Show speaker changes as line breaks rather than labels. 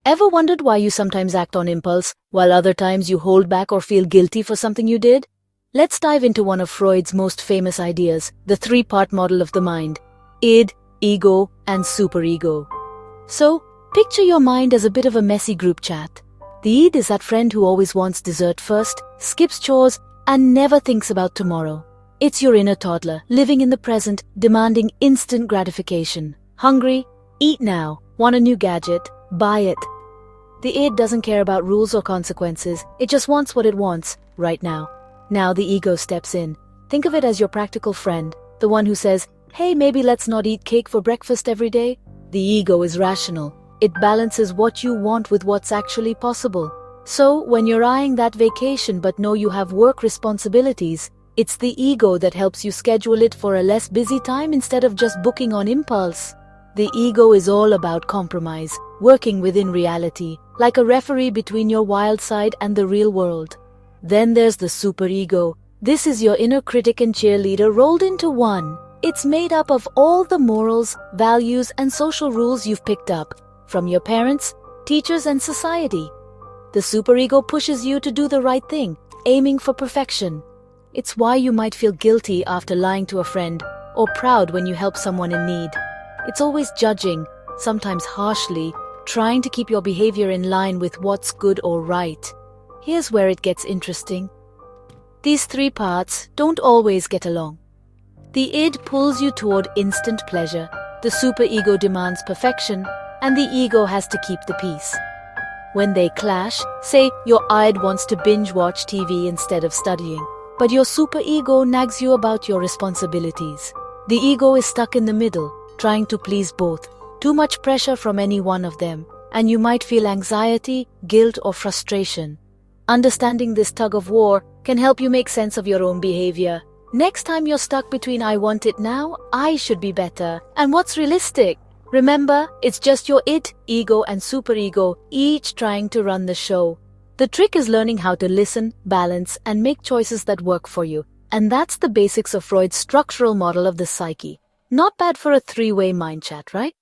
Ever wondered why you sometimes act on impulse, while other times you hold back or feel guilty for something you did? Let's dive into one of Freud's most famous ideas, the three-part model of the mind: id, ego, and superego. So, picture your mind as a bit of a messy group chat. The id is that friend who always wants dessert first, skips chores, and never thinks about tomorrow. It's your inner toddler, living in the present, demanding instant gratification. Hungry? Eat now. Want a new gadget? Buy it. The id doesn't care about rules or consequences, it just wants what it wants, right now. Now the ego steps in. Think of it as your practical friend, the one who says, hey, maybe let's not eat cake for breakfast every day. The ego is rational. It balances what you want with what's actually possible. So, when you're eyeing that vacation but know you have work responsibilities, it's the ego that helps you schedule it for a less busy time instead of just booking on impulse. The ego is all about compromise, working within reality, like a referee between your wild side and the real world. Then there's the superego. This is your inner critic and cheerleader rolled into one. It's made up of all the morals, values, and social rules you've picked up from your parents, teachers, and society. The superego pushes you to do the right thing, aiming for perfection. It's why you might feel guilty after lying to a friend, or proud when you help someone in need. It's always judging, sometimes harshly, trying to keep your behavior in line with what's good or right. Here's where it gets interesting. These three parts don't always get along. The id pulls you toward instant pleasure, the superego demands perfection, and the ego has to keep the peace. When they clash, say your id wants to binge watch TV instead of studying, but your superego nags you about your responsibilities. The ego is stuck in the middle, trying to please both. Too much pressure from any one of them, and you might feel anxiety, guilt, or frustration. Understanding this tug of war can help you make sense of your own behavior. Next time you're stuck between I want it now, I should be better, and what's realistic? Remember, it's just your id, ego, and superego, each trying to run the show. The trick is learning how to listen, balance, and make choices that work for you. And that's the basics of Freud's structural model of the psyche. Not bad for a three-way mind chat, right?